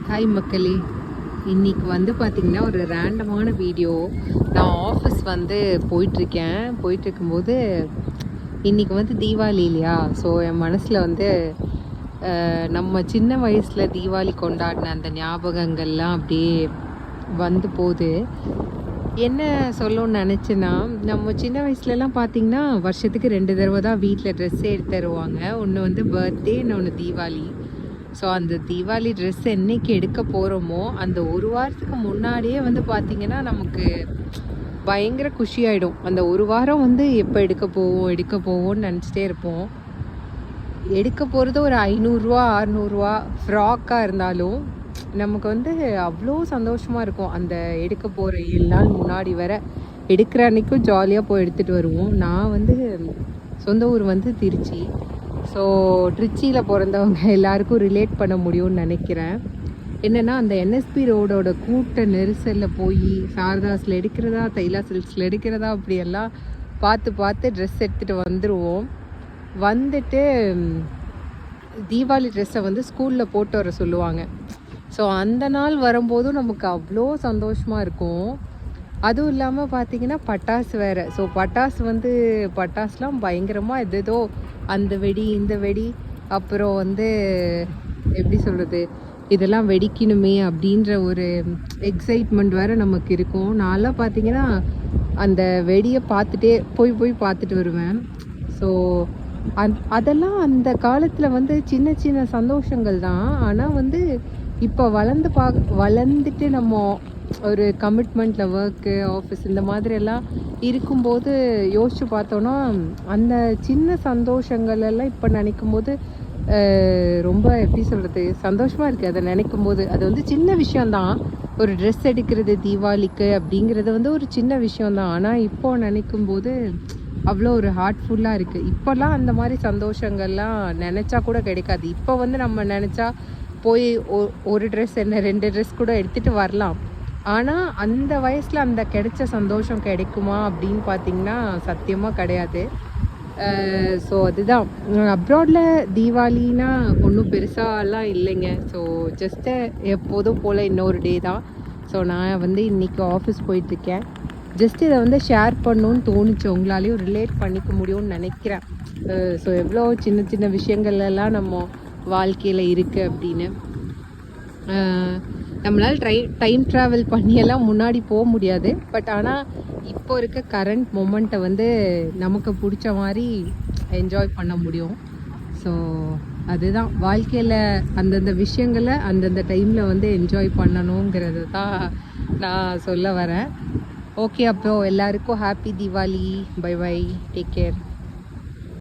Hi மக்களே, இன்றைக்கி வந்து பார்த்திங்கன்னா ஒரு ரேண்டமான வீடியோ. நான் ஆஃபீஸ் வந்து போயிட்டுருக்கும்போது இன்றைக்கி வந்து தீபாவளி இல்லையா. ஸோ என் மனசில் வந்து நம்ம சின்ன வயசில் தீபாவளி கொண்டாடின அந்த ஞாபகங்கள்லாம் அப்படியே வந்து போகுது. என்ன சொல்லணும்னு நினச்சேன்னா, நம்ம சின்ன வயசுலலாம் பார்த்திங்கன்னா வருஷத்துக்கு 2 தடவை தான் வீட்டில் ட்ரெஸ்ஸே எடுத்து தருவாங்க. ஒன்று வந்து பர்த்டே, இன்னொன்று தீபாவளி. ஸோ அந்த தீபாவளி ட்ரெஸ் என்னைக்கு எடுக்க போகிறோமோ அந்த ஒரு வாரத்துக்கு முன்னாடியே வந்து பார்த்திங்கன்னா நமக்கு பயங்கர குஷியாயிடும். அந்த ஒரு வாரம் வந்து எப்போ எடுக்க போவோம்னு நினச்சிட்டே இருப்போம். எடுக்க போகிறது ஒரு 500 600 ஃப்ராக்காக இருந்தாலும் நமக்கு வந்து அவ்வளோ சந்தோஷமாக இருக்கும். அந்த எடுக்க போகிற 7 நாள் முன்னாடி வர எடுக்கிற அன்றைக்கும் ஜாலியாக போய் எடுத்துகிட்டு வருவோம். நான் வந்து சொந்த ஊர் வந்து திருச்சி. ஸோ ட்ரிச்சியில் பிறந்தவங்க எல்லாருக்கும் ரிலேட் பண்ண முடியும்னு நினைக்கிறேன். என்னென்னா, அந்த என்எஸ்பி ரோடோட கூட்ட நெரிசலில் போய் சாரதாஸில் எடுக்கிறதா, தைலா சில்க்ஸில் எடுக்கிறதா, அப்படியெல்லாம் பார்த்து ட்ரெஸ் எடுத்துகிட்டு வந்துடுவோம். வந்துட்டு தீபாவளி ட்ரெஸ்ஸை வந்து ஸ்கூலில் போட்டு வர சொல்லுவாங்க. ஸோ அந்த நாள் வரும்போதும் நமக்கு அவ்வளோ சந்தோஷமாக இருக்கும். அதுவும் இல்லாமல் பார்த்திங்கன்னா பட்டாசு வேறு. ஸோ பட்டாசுலாம் பயங்கரமாக எதோ அந்த வெடி இந்த வெடி, அப்புறம் வந்து எப்படி சொல்கிறது, இதெல்லாம் வெடிக்கணுமே அப்படின்ற ஒரு எக்ஸைட்மெண்ட் வேறு நமக்கு இருக்கும். நான்லாம் பார்த்திங்கன்னா அந்த வெடியை பார்த்துட்டே போய் பார்த்துட்டு வருவேன். ஸோ அதெல்லாம் அந்த காலத்தில் வந்து சின்ன சின்ன சந்தோஷங்கள் தான். ஆனால் வந்து இப்போ வளர்ந்துட்டு நம்ம ஒரு கமிட்மெண்ட்டில் ஒர்க்கு, ஆஃபீஸ் இந்த மாதிரியெல்லாம் இருக்கும்போது யோசித்து பார்த்தோன்னா அந்த சின்ன சந்தோஷங்கள் எல்லாம் இப்போ நினைக்கும் போது ரொம்ப எப்படி சொல்கிறது, சந்தோஷமாக இருக்குது. அதை நினைக்கும் போது அது வந்து சின்ன விஷயந்தான். ஒரு ட்ரெஸ் எடுக்கிறது தீபாவளிக்கு அப்படிங்கிறது வந்து ஒரு சின்ன விஷயந்தான். ஆனால் இப்போது நினைக்கும் போது அவ்வளோ ஒரு ஹார்ட்ஃபுல்லாக இருக்குது. இப்போல்லாம் அந்த மாதிரி சந்தோஷங்கள்லாம் நினச்சா கூட கிடைக்காது. இப்போ வந்து நம்ம நினச்சா போய் ஒரு ட்ரெஸ் என்ன 2 ட்ரெஸ் கூட எடுத்துகிட்டு வரலாம். ஆனால் அந்த வயசில் அந்த கிடைச்ச சந்தோஷம் கிடைக்குமா அப்படின்னு பார்த்திங்கன்னா சத்தியமாக கிடையாது. ஸோ அதுதான், அப்ராடில் தீபாவளினா ஒன்றும் பெருசாலாம் இல்லைங்க. ஸோ ஜஸ்ட்டு எப்போதும் போல் இன்னொரு டே தான். ஸோ நான் வந்து இன்றைக்கி ஆஃபீஸ் போயிட்டுருக்கேன். ஜஸ்ட் இதை வந்து ஷேர் பண்ணணுன்னு தோணுச்சு, உங்களாலேயும் ரிலேட் பண்ணிக்க முடியும்னு நினைக்கிறேன். ஸோ எவ்வளோ சின்ன சின்ன விஷயங்கள்லாம் நம்ம வாழ்க்கையில் இருக்குது அப்படின்னு. நம்மளால் டைம் ட்ராவல் பண்ணியெல்லாம் முன்னாடி போக முடியாது. பட் ஆனால் இப்போ இருக்க கரண்ட் மொமெண்ட்டை வந்து நமக்கு பிடிச்ச மாதிரி என்ஜாய் பண்ண முடியும். ஸோ அதுதான் வாழ்க்கையில் அந்தந்த விஷயங்களை அந்தந்த டைமில் வந்து என்ஜாய் பண்ணணுங்கிறது தான் நான் சொல்ல வரேன். ஓகே, அப்போ எல்லாருக்கும் happy Deepavali. Bye bye, take care.